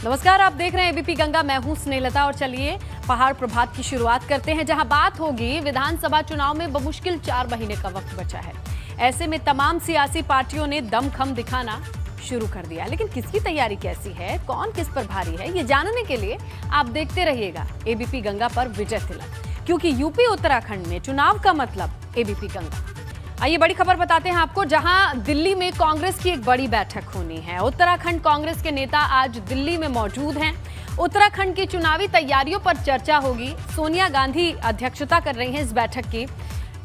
नमस्कार, आप देख रहे हैं एबीपी गंगा। मैं हूं स्नेहलता और चलिए पहाड़ प्रभात की शुरुआत करते हैं, जहां बात होगी विधानसभा चुनाव में बमुश्किल 4 महीने का वक्त बचा है। ऐसे में तमाम सियासी पार्टियों ने दमखम दिखाना शुरू कर दिया है, लेकिन किसकी तैयारी कैसी है, कौन किस पर भारी है, ये जानने के लिए आप देखते रहिएगा एबीपी गंगा पर विजय तिलक, क्योंकि यूपी उत्तराखंड में चुनाव का मतलब एबीपी गंगा। आइए बड़ी खबर बताते हैं आपको, जहां दिल्ली में कांग्रेस की एक बड़ी बैठक होनी है। उत्तराखंड कांग्रेस के नेता आज दिल्ली में मौजूद हैं। उत्तराखंड की चुनावी तैयारियों पर चर्चा होगी। सोनिया गांधी अध्यक्षता कर रही हैं इस बैठक की।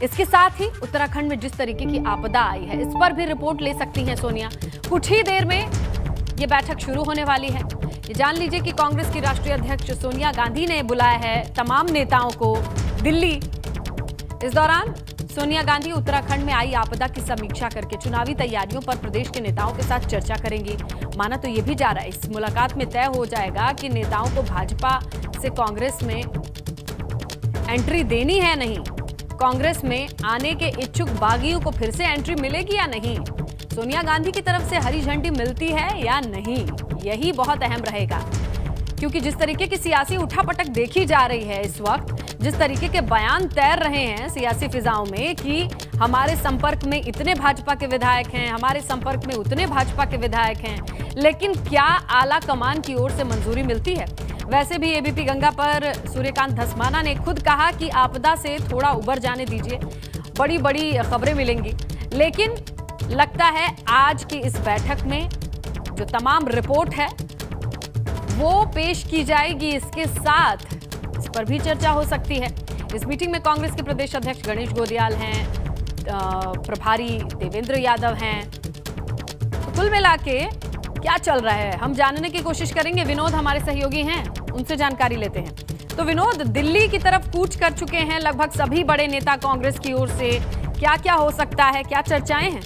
इसके साथ ही उत्तराखंड में जिस तरीके की आपदा आई है, इस पर भी रिपोर्ट ले सकती हैं सोनिया। कुछ ही देर में ये बैठक शुरू होने वाली है। ये जान लीजिए कि कांग्रेस की राष्ट्रीय अध्यक्ष सोनिया गांधी ने बुलाया है तमाम नेताओं को दिल्ली। इस दौरान सोनिया गांधी उत्तराखंड में आई आपदा की समीक्षा करके चुनावी तैयारियों पर प्रदेश के नेताओं के साथ चर्चा करेंगी। माना तो ये भी जा रहा है, इस मुलाकात में तय हो जाएगा कि नेताओं को भाजपा से कांग्रेस में एंट्री देनी है नहीं, कांग्रेस में आने के इच्छुक बागियों को फिर से एंट्री मिलेगी या नहीं, सोनिया गांधी की तरफ से हरी झंडी मिलती है या नहीं, यही बहुत अहम रहेगा। क्योंकि जिस तरीके की सियासी उठापटक देखी जा रही है इस वक्त, जिस तरीके के बयान तैर रहे हैं सियासी फिजाओं में कि हमारे संपर्क में इतने भाजपा के विधायक हैं, हमारे संपर्क में उतने भाजपा के विधायक हैं, लेकिन क्या आला कमान की ओर से मंजूरी मिलती है? वैसे भी एबीपी गंगा पर सूर्यकांत धस्माना ने खुद कहा कि आपदा से थोड़ा उबर जाने दीजिए, बड़ी बड़ी खबरें मिलेंगी। लेकिन लगता है आज की इस बैठक में जो तमाम रिपोर्ट है वो पेश की जाएगी। इसके साथ इस पर भी चर्चा हो सकती है। इस मीटिंग में कांग्रेस के प्रदेश अध्यक्ष गणेश गोदियाल हैं, प्रभारी देवेंद्र यादव हैं। तो कुल मिला के क्या चल रहा है हम जानने की कोशिश करेंगे। विनोद हमारे सहयोगी हैं, उनसे जानकारी लेते हैं। तो विनोद, दिल्ली की तरफ कूच कर चुके हैं लगभग सभी बड़े नेता कांग्रेस की ओर से। क्या क्या हो सकता है, क्या चर्चाएं हैं?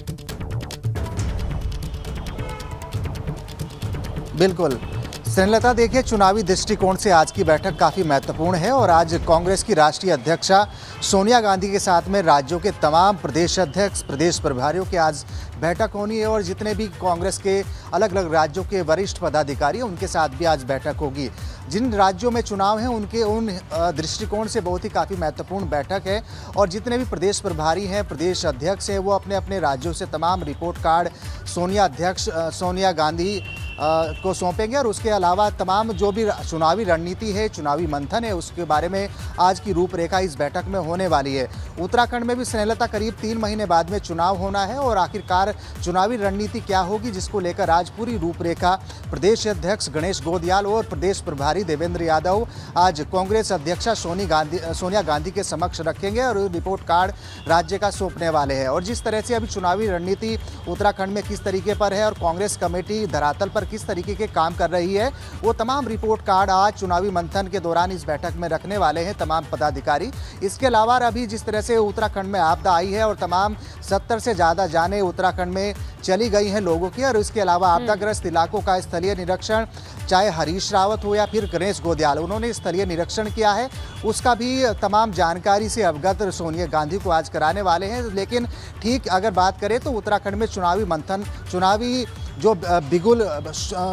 बिल्कुल स्नेहलता, देखिए चुनावी दृष्टिकोण से आज की बैठक काफ़ी महत्वपूर्ण है और आज कांग्रेस की राष्ट्रीय अध्यक्षा सोनिया गांधी के साथ में राज्यों के तमाम प्रदेश अध्यक्ष, प्रदेश प्रभारियों की आज बैठक होनी है और जितने भी कांग्रेस के अलग अलग राज्यों के वरिष्ठ पदाधिकारी हैं उनके साथ भी आज बैठक होगी। जिन राज्यों में चुनाव हैं उन दृष्टिकोण से बहुत ही काफ़ी महत्वपूर्ण बैठक है और जितने भी प्रदेश प्रभारी हैं, प्रदेश अध्यक्ष हैं, वो अपने अपने राज्यों से तमाम रिपोर्ट कार्ड सोनिया गांधी को सौंपेंगे और उसके अलावा तमाम जो भी चुनावी रणनीति है, चुनावी मंथन है, उसके बारे में आज की रूपरेखा इस बैठक में होने वाली है। उत्तराखंड में भी स्नेहलता करीब 3 महीने बाद में चुनाव होना है और आखिरकार चुनावी रणनीति क्या होगी, जिसको लेकर आज पूरी रूपरेखा प्रदेश अध्यक्ष गणेश गोदियाल और प्रदेश प्रभारी देवेंद्र यादव आज कांग्रेस अध्यक्षा सोनिया गांधी के समक्ष रखेंगे और रिपोर्ट कार्ड राज्य का सौंपने वाले हैं। और जिस तरह से अभी चुनावी रणनीति उत्तराखंड में किस तरीके पर है और कांग्रेस कमेटी धरातल पर किस तरीके के काम कर रही है, वो तमाम रिपोर्ट कार्ड आज चुनावी मंथन के दौरान इस बैठक में रखने वाले हैं तमाम पदाधिकारी। इसके अलावा अभी जिस तरह से उत्तराखंड में आपदा आई है और तमाम 70 से ज़्यादा जानें उत्तराखंड में चली गई हैं लोगों की, और इसके अलावा आपदाग्रस्त इलाकों का स्थलीय निरीक्षण, चाहे हरीश रावत हो या फिर गणेश गोदियाल, उन्होंने स्थलीय निरीक्षण किया है, उसका भी तमाम जानकारी से अवगत सोनिया गांधी को आज कराने वाले हैं। लेकिन ठीक अगर बात करें तो उत्तराखंड में चुनावी मंथन, चुनावी जो बिगुल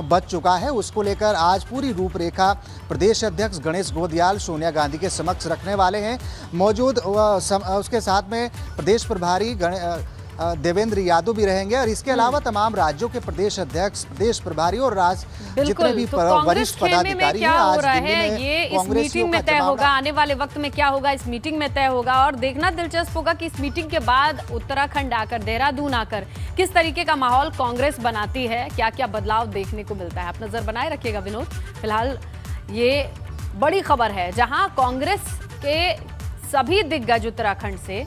बच चुका है, उसको लेकर आज पूरी रूपरेखा प्रदेश अध्यक्ष गणेश गोदियाल सोनिया गांधी के समक्ष रखने वाले हैं। मौजूद उसके साथ में प्रदेश प्रभारी देवेंद्र यादव भी रहेंगे और इसके अलावा तमाम राज्यों के प्रदेश अध्यक्ष, प्रदेश प्रभारी और जितने भी वरिष्ठ पदाधिकारी हैं आज दिल्ली में ये इस मीटिंग में तय होगा। आने वाले वक्त में क्या होगा इस मीटिंग में तय होगा और देखना दिलचस्प होगा कि इस मीटिंग के बाद उत्तराखंड आकर, देहरादून आकर किस तरीके का माहौल कांग्रेस बनाती है, क्या क्या बदलाव देखने को मिलता है। आप नजर बनाए रखिएगा विनोद। फिलहाल ये बड़ी खबर है जहां कांग्रेस के सभी दिग्गज उत्तराखंड से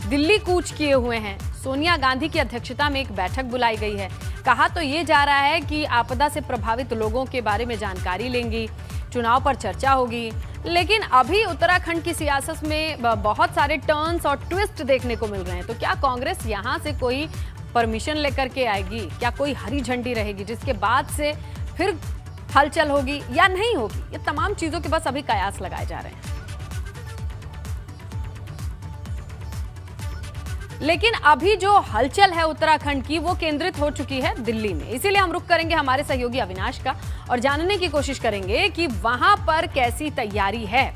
दिल्ली कूच किए हुए हैं। सोनिया गांधी की अध्यक्षता में एक बैठक बुलाई गई है। कहा तो ये जा रहा है कि आपदा से प्रभावित लोगों के बारे में जानकारी लेंगी, चुनाव पर चर्चा होगी। लेकिन अभी उत्तराखंड की सियासत में बहुत सारे टर्न्स और ट्विस्ट देखने को मिल रहे हैं। तो क्या कांग्रेस यहां से कोई परमिशन लेकर के आएगी, क्या कोई हरी झंडी रहेगी जिसके बाद से फिर हलचल होगी या नहीं होगी? ये तमाम चीजों के बस अभी कयास लगाए जा रहे हैं। लेकिन अभी जो हलचल है उत्तराखंड की वो केंद्रित हो चुकी है दिल्ली में। इसीलिए हम रुख करेंगे हमारे सहयोगी अविनाश का और जानने की कोशिश करेंगे कि वहां पर कैसी तैयारी है।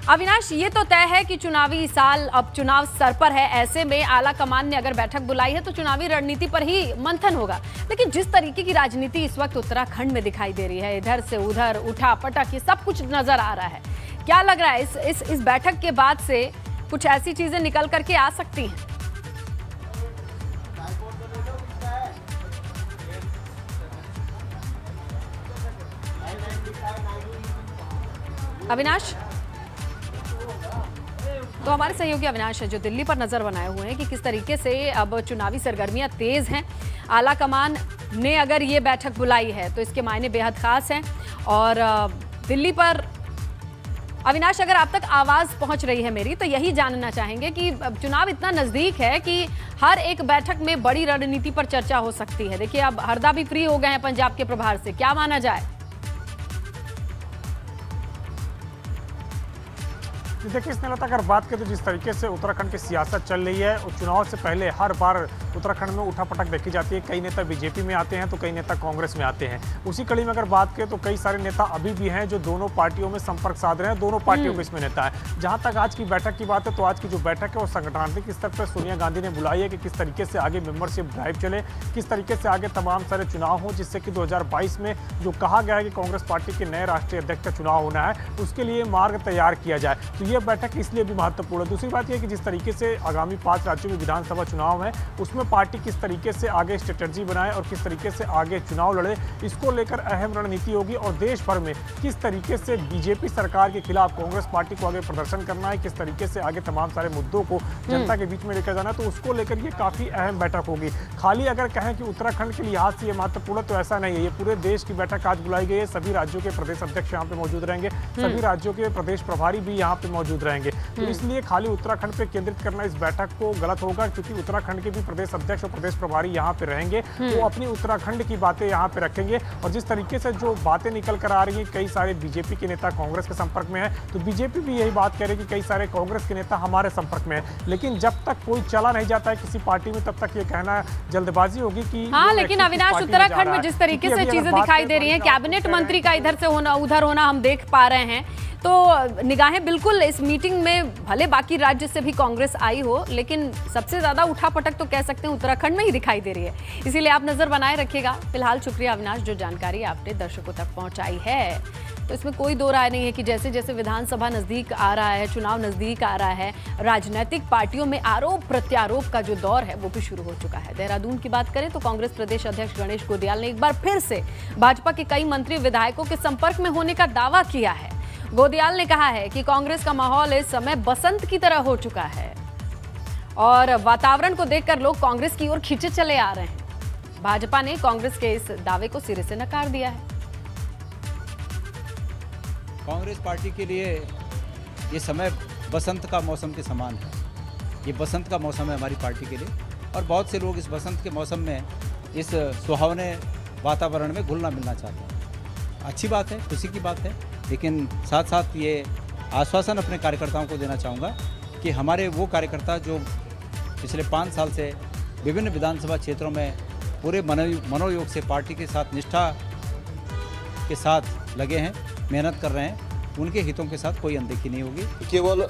अविनाश, ये तो तय है कि चुनावी साल अब चुनाव सर पर है, ऐसे में आला कमान ने अगर बैठक बुलाई है तो चुनावी रणनीति पर ही मंथन होगा। लेकिन जिस तरीके की राजनीति इस वक्त उत्तराखंड में दिखाई दे रही है, इधर से उधर उठा पटक, ये सब कुछ नजर आ रहा है। क्या लग रहा है इस बैठक के बाद से कुछ ऐसी चीजें निकल करके आ सकती हैं? अविनाश, तो हमारे सहयोगी अविनाश है जो दिल्ली पर नजर बनाए हुए हैं कि किस तरीके से अब चुनावी सरगर्मियां तेज हैं। आला कमान ने अगर ये बैठक बुलाई है तो इसके मायने बेहद खास हैं। और दिल्ली पर अविनाश, अगर आप तक आवाज पहुंच रही है मेरी, तो यही जानना चाहेंगे कि चुनाव इतना नजदीक है कि हर एक बैठक में बड़ी रणनीति पर चर्चा हो सकती है। देखिए, अब हरदा भी फ्री हो गए हैं पंजाब के प्रभार से, क्या माना जाए? देखिए स्नेहलता, अगर बात करें तो जिस तरीके से उत्तराखंड की सियासत चल रही है और चुनाव से पहले हर बार उत्तराखंड में उठापटक देखी जाती है। कई नेता बीजेपी में आते हैं तो कई नेता कांग्रेस में आते हैं। उसी कड़ी में अगर बात करें तो कई सारे नेता अभी भी हैं जो दोनों पार्टियों में संपर्क साध रहे हैं, दोनों पार्टियों के इसमें नेता है। जहां तक आज की बैठक की बात है तो आज की जो बैठक है वो संगठनात्मक स्तर पर सोनिया गांधी ने बुलाई है कि किस तरीके से आगे मेंबरशिप ड्राइव चले, किस तरीके से आगे तमाम सारे चुनाव हों, जिससे कि 2022 में जो कहा गया है कि कांग्रेस पार्टी के नए राष्ट्रीय अध्यक्ष का चुनाव होना है, उसके लिए मार्ग तैयार किया जाए। तो ये बैठक इसलिए भी महत्वपूर्ण है। दूसरी बात यह कि जिस तरीके से आगामी 5 राज्यों में विधानसभा चुनाव है, उसमें पार्टी किस तरीके से आगे स्ट्रेटजी बनाए और किस तरीके से आगे चुनाव लड़े, इसको लेकर अहम रणनीति होगी। और देश भर में किस तरीके से बीजेपी सरकार के खिलाफ कांग्रेस पार्टी को आगे प्रदर्शन करना है, किस तरीके से आगे तमाम सारे मुद्दों को जनता के बीच में लेकर जाना है, तो उसको लेकर ये काफी अहम बैठक होगी। खाली अगर कहें कि उत्तराखंड के लिहाज से ये महत्वपूर्ण, तो ऐसा नहीं है। ये पूरे देश की बैठक आज बुलाई गई है। सभी राज्यों के प्रदेश अध्यक्ष यहाँ पे मौजूद रहेंगे, सभी राज्यों के प्रदेश प्रभारी भी यहाँ पे मौजूद रहेंगे। तो इसलिए खाली उत्तराखंड पे केंद्रित करना इस बैठक को गलत होगा, क्योंकि उत्तराखंड के भी प्रदेश अध्यक्ष और प्रदेश प्रभारी यहाँ पे रहेंगे, वो अपनी उत्तराखंड की बातें यहाँ पे रखेंगे। और जिस तरीके से जो बातें निकल कर आ रही हैं, कई सारे बीजेपी के नेता कांग्रेस के संपर्क में है, तो बीजेपी भी यही बात कह रही है कि कई सारे कांग्रेस के नेता हमारे संपर्क में है। लेकिन जब तक कोई चला नहीं जाता है किसी पार्टी में, तब तक ये कहना जल्दबाजी होगी कि हाँ। लेकिन अविनाश, उत्तराखंड में जिस तरीके से चीजें दिखाई दे रही हैं, कैबिनेट मंत्री का इधर से होना उधर होना हम देख पा रहे हैं, तो निगाहें बिल्कुल इस मीटिंग में, भले बाकी राज्य से भी कांग्रेस आई हो, लेकिन सबसे ज्यादा उठापटक तो कह सकते हैं उत्तराखंड में ही दिखाई दे रही है। इसीलिए आप नजर बनाए रखिएगा। फिलहाल शुक्रिया अविनाश, जो जानकारी आपने दर्शकों तक पहुंचाई है। तो इसमें कोई दो राय नहीं है कि जैसे जैसे विधानसभा नजदीक आ रहा है, चुनाव नजदीक आ रहा है, राजनीतिक पार्टियों में आरोप प्रत्यारोप का जो दौर है वो भी शुरू हो चुका है। देहरादून की बात करें तो कांग्रेस प्रदेश अध्यक्ष गणेश गोदियाल ने एक बार फिर से भाजपा के कई मंत्री विधायकों के संपर्क में होने का दावा किया है। गोदियाल ने कहा है कि कांग्रेस का माहौल इस समय बसंत की तरह हो चुका है और वातावरण को देखकर लोग कांग्रेस की ओर खींचे चले आ रहे हैं। भाजपा ने कांग्रेस के इस दावे को सिरे से नकार दिया है। कांग्रेस पार्टी के लिए ये समय बसंत का मौसम के समान है। ये बसंत का मौसम है हमारी पार्टी के लिए, और बहुत से लोग इस बसंत के मौसम में इस सुहावने वातावरण में घुलना मिलना चाहते हैं। अच्छी बात है, खुशी की बात है, लेकिन साथ साथ ये आश्वासन अपने कार्यकर्ताओं को देना चाहूँगा कि हमारे वो कार्यकर्ता जो पिछले 5 साल से विभिन्न विधानसभा क्षेत्रों में पूरे मनोयोग से पार्टी के साथ निष्ठा के साथ लगे हैं, मेहनत कर रहे हैं, उनके हितों के साथ कोई अनदेखी नहीं होगी। केवल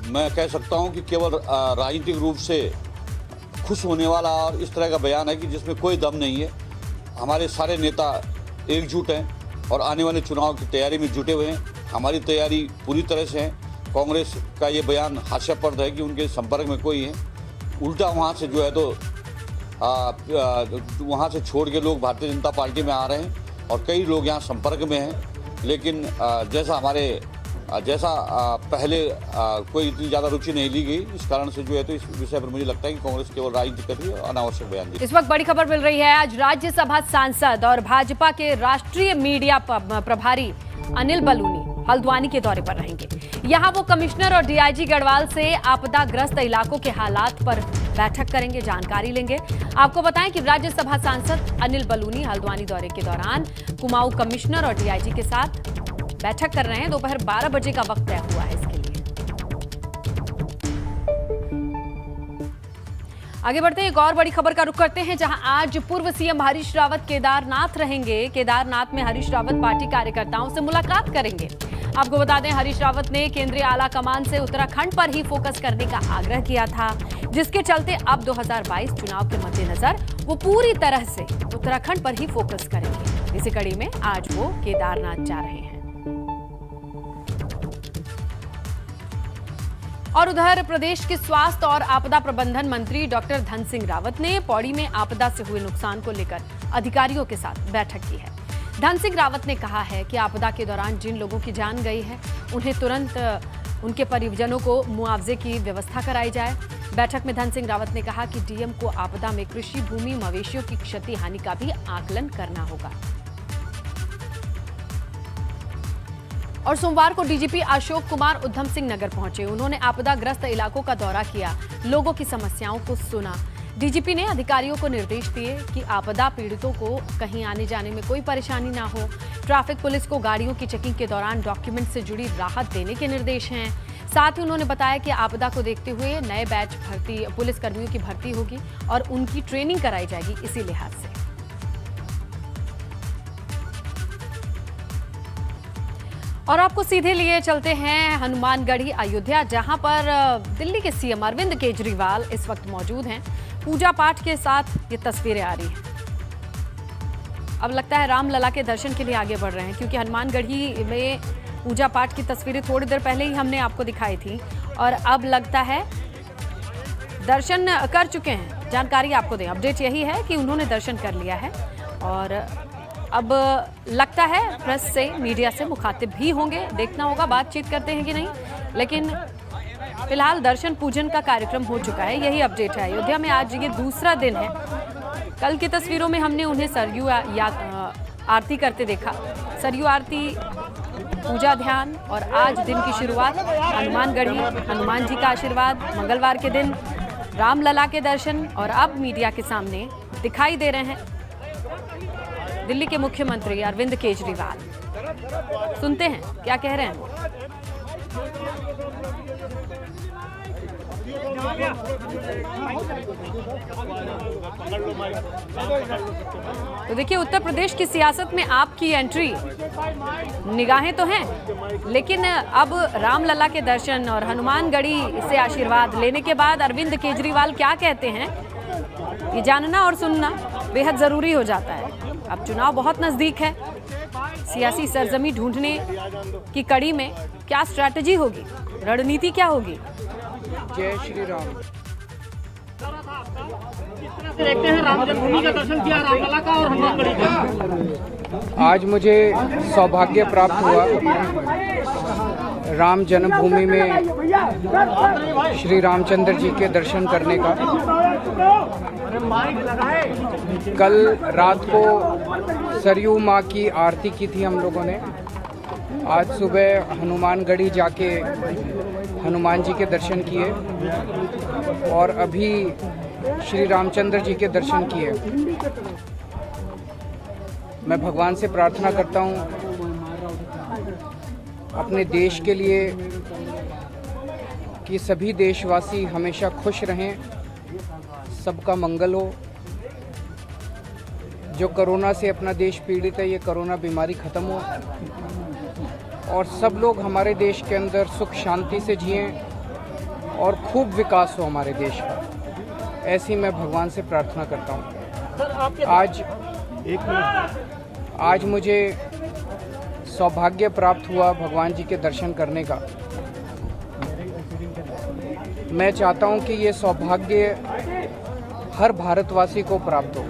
मैं कह सकता हूं कि केवल राजनीतिक रूप से खुश होने वाला और इस तरह का बयान है कि जिसमें कोई दम नहीं है। हमारे सारे नेता एकजुट हैं और आने वाले चुनाव की तैयारी में जुटे हुए हैं। हमारी तैयारी पूरी तरह से है। कांग्रेस का ये बयान हास्यास्पद है कि उनके संपर्क में कोई है, उल्टा वहाँ से जो है तो वहाँ से छोड़ के लोग भारतीय जनता पार्टी में आ रहे हैं और कई लोग यहाँ संपर्क में हैं। लेकिन जैसा पहले कोई इतनी ज़्यादा रुचि नहीं ली गई, इस कारण से जो है तो इस विषय पर मुझे लगता है कि कांग्रेस केवल राजनीति कर रही है और अनावश्यक बयान दी। इस वक्त बड़ी खबर मिल रही है। आज राज्यसभा सांसद और भाजपा के राष्ट्रीय मीडिया प्रभारी अनिल बलूनी हल्द्वानी के दौरे पर रहेंगे। यहाँ वो कमिश्नर और डीआईजी गढ़वाल से आपदाग्रस्त इलाकों के हालात पर बैठक करेंगे, जानकारी लेंगे। आपको बताएं कि राज्यसभा सांसद अनिल बलूनी हल्द्वानी दौरे के दौरान कुमाऊं कमिश्नर और डीआईजी के साथ बैठक कर रहे हैं। दोपहर 12 बजे का वक्त तय हुआ है इसके लिए। आगे बढ़ते हैं, एक और बड़ी खबर का रुख करते हैं, जहां आज पूर्व सीएम हरीश रावत केदारनाथ रहेंगे। केदारनाथ में हरीश रावत पार्टी कार्यकर्ताओं से मुलाकात करेंगे। आपको बता दें, हरीश रावत ने केंद्रीय आला कमान से उत्तराखंड पर ही फोकस करने का आग्रह किया था, जिसके चलते अब 2022 चुनाव के मद्देनजर वो पूरी तरह से उत्तराखंड पर ही फोकस करेंगे। इसी कड़ी में आज वो केदारनाथ जा रहे हैं। और उधर प्रदेश के स्वास्थ्य और आपदा प्रबंधन मंत्री डॉक्टर धन सिंह रावत ने पौड़ी में आपदा से हुए नुकसान को लेकर अधिकारियों के साथ बैठक की है। धन सिंह रावत ने कहा है कि आपदा के दौरान जिन लोगों की जान गई है, उन्हें तुरंत उनके परिजनों को मुआवजे की व्यवस्था कराई जाए। बैठक में धन सिंह रावत ने कहा कि डीएम को आपदा में कृषि भूमि, मवेशियों की क्षति हानि का भी आकलन करना होगा। और सोमवार को डीजीपी अशोक कुमार उधम सिंह नगर पहुंचे। उन्होंने आपदाग्रस्त इलाकों का दौरा किया, लोगों की समस्याओं को सुना। डीजीपी ने अधिकारियों को निर्देश दिए कि आपदा पीड़ितों को कहीं आने जाने में कोई परेशानी ना हो। ट्रैफिक पुलिस को गाड़ियों की चेकिंग के दौरान डॉक्यूमेंट से जुड़ी राहत देने के निर्देश हैं। साथ ही उन्होंने बताया कि आपदा को देखते हुए नए बैच पुलिस कर्मियों की भर्ती होगी और उनकी ट्रेनिंग कराई जाएगी। इसी लिहाज से और आपको सीधे लिए चलते हैं हनुमानगढ़ी अयोध्या, जहां पर दिल्ली के सीएम अरविंद केजरीवाल इस वक्त मौजूद हैं। पूजा पाठ के साथ ये तस्वीरें आ रही हैं। अब लगता है रामलला के दर्शन के लिए आगे बढ़ रहे हैं, क्योंकि हनुमानगढ़ी में पूजा पाठ की तस्वीरें थोड़ी देर पहले ही हमने आपको दिखाई थी और अब लगता है दर्शन कर चुके हैं। जानकारी आपको दें, अपडेट यही है कि उन्होंने दर्शन कर लिया है और अब लगता है प्रेस से, मीडिया से मुखातिब भी होंगे। देखना होगा बातचीत करते हैं कि नहीं, लेकिन फिलहाल दर्शन पूजन का कार्यक्रम हो चुका है। यही अपडेट है। अयोध्या में आज ये दूसरा दिन है। कल की तस्वीरों में हमने उन्हें सरयू आरती करते देखा। सरयू आरती, पूजा ध्यान और आज दिन की शुरुआत हनुमानगढ़ी, हनुमान जी का आशीर्वाद, मंगलवार के दिन रामलला के दर्शन और अब मीडिया के सामने दिखाई दे रहे हैं दिल्ली के मुख्यमंत्री अरविंद केजरीवाल। सुनते हैं क्या कह रहे हैं। तो देखिए, उत्तर प्रदेश की सियासत में आपकी एंट्री, निगाहें तो हैं, लेकिन अब रामलला के दर्शन और हनुमानगढ़ी से आशीर्वाद लेने के बाद अरविंद केजरीवाल क्या कहते हैं, ये जानना और सुनना बेहद जरूरी हो जाता है। अब चुनाव बहुत नजदीक है। सियासी सरजमी ढूंढने की कड़ी में क्या स्ट्रैटेजी होगी, रणनीति क्या होगी। जय श्री राम। देखते हैं राम जन्मभूमि का दर्शन किया, रामलला का और हनुमानगढ़ी का। आज मुझे सौभाग्य प्राप्त हुआ राम जन्मभूमि में श्री रामचंद्र जी के दर्शन करने का। कल रात को सरयू माँ की आरती की थी हम लोगों ने। आज सुबह हनुमानगढ़ी जाके हनुमान जी के दर्शन किए और अभी श्री रामचंद्र जी के दर्शन किए। मैं भगवान से प्रार्थना करता हूँ अपने देश के लिए कि सभी देशवासी हमेशा खुश रहें, सबका मंगल हो। जो कोरोना से अपना देश पीड़ित है, ये कोरोना बीमारी ख़त्म हो और सब लोग हमारे देश के अंदर सुख शांति से जिएं और खूब विकास हो हमारे देश का। ऐसी मैं भगवान से प्रार्थना करता हूँ। आज मुझे सौभाग्य प्राप्त हुआ भगवान जी के दर्शन करने का। मैं चाहता हूँ कि ये सौभाग्य हर भारतवासी को प्राप्त हो,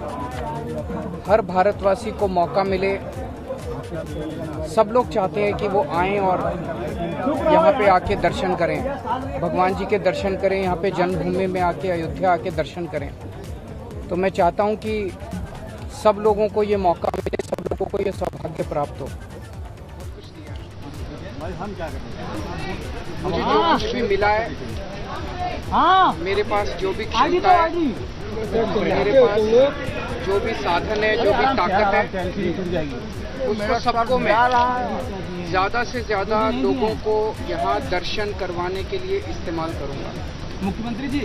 हर भारतवासी को मौका मिले। सब लोग चाहते हैं कि वो आएं और यहाँ पे आके दर्शन करें, भगवान जी के दर्शन करें, यहाँ पे जन्मभूमि में आके, अयोध्या आके दर्शन करें। तो मैं चाहता हूँ कि सब लोगों को ये मौका मिले, सब लोगों को ये सौभाग्य प्राप्त हो। मुझे जो कुछ भी मिला है, मेरे पास जो भी क्षमता है, मेरे पास जो भी साधन है, जो भी ताकत है, उसको सबको मैं ज़्यादा से ज़्यादा लोगों को यहाँ दर्शन करवाने के लिए इस्तेमाल करूँगा। मुख्यमंत्री जी,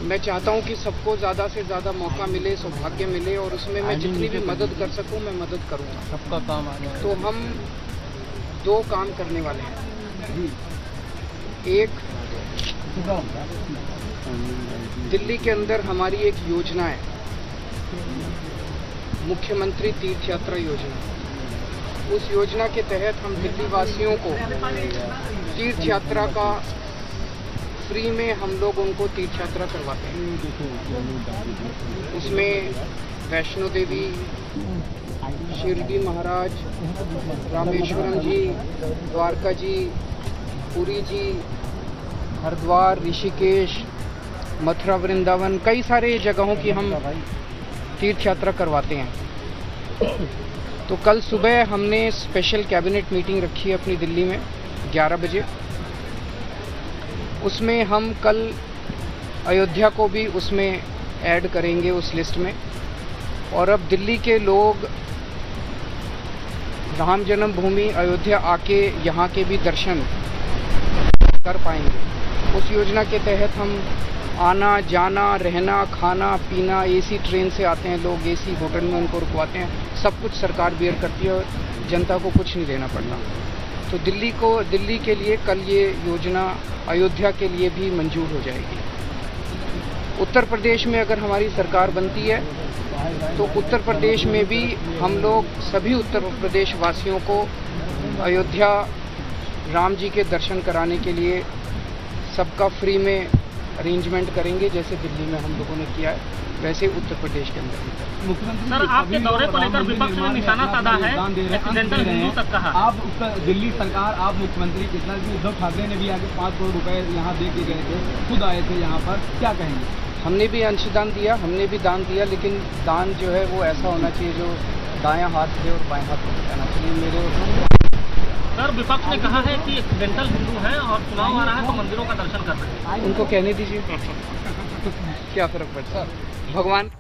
मैं चाहता हूं कि सबको ज़्यादा से ज़्यादा मौका मिले, सौभाग्य मिले और उसमें मैं जितनी भी मदद कर सकूं मैं मदद करूंगा। सबका काम आ जाए। तो हम 2 काम करने वाले हैं। एक, दिल्ली के अंदर हमारी एक योजना है, मुख्यमंत्री तीर्थ यात्रा योजना। उस योजना के तहत हम दिल्ली वासियों को तीर्थ यात्रा का फ्री में हम लोग उनको तीर्थ यात्रा करवाते हैं। उसमें वैष्णो देवी, शिरडी महाराज, रामेश्वरम जी, द्वारका जी, पुरी जी, हरिद्वार, ऋषिकेश, मथुरा, वृंदावन, कई सारे जगहों की हम तीर्थ यात्रा करवाते हैं। तो कल सुबह हमने स्पेशल कैबिनेट मीटिंग रखी है अपनी दिल्ली में 11 बजे। उसमें हम कल अयोध्या को भी उसमें ऐड करेंगे उस लिस्ट में। और अब दिल्ली के लोग राम जन्मभूमि अयोध्या आके यहाँ के भी दर्शन कर पाएंगे। उस योजना के तहत हम आना जाना, रहना, खाना पीना, एसी ट्रेन से आते हैं लोग, एसी होटल में उनको रुकवाते हैं, सब कुछ सरकार बेयर करती है और जनता को कुछ नहीं देना पड़ता। तो दिल्ली के लिए कल ये योजना अयोध्या के लिए भी मंजूर हो जाएगी। उत्तर प्रदेश में अगर हमारी सरकार बनती है तो उत्तर प्रदेश में भी हम लोग सभी उत्तर प्रदेश वासियों को अयोध्या राम जी के दर्शन कराने के लिए सबका फ्री में अरेंजमेंट करेंगे, जैसे दिल्ली में हम लोगों ने किया है वैसे उत्तर प्रदेश के अंदर। मुख्यमंत्री सर, आपके दौरे को लेकर विपक्ष ने निशाना साधा है, एक्सीडेंटल हिंदू तक कहा। आप दिल्ली सरकार, आप मुख्यमंत्री के साथ उद्धव ठाकरे ने भी आगे 5 करोड़ रुपए यहाँ दे के गए थे, खुद आए थे यहाँ पर, क्या कहेंगे? हमने भी अंशदान दिया, हमने भी दान दिया, लेकिन दान जो है वो ऐसा होना चाहिए जो दायां हाथ से और बाएं हाथ से जाना चाहिए। मेरे सर, विपक्ष ने कहा है कि एक्सीडेंटल हिंदू है और चुनाव आ रहा है तो मंदिरों का दर्शन कर रहे हैं। उनको कहने दीजिए क्या फर्क पड़ता है, भगवान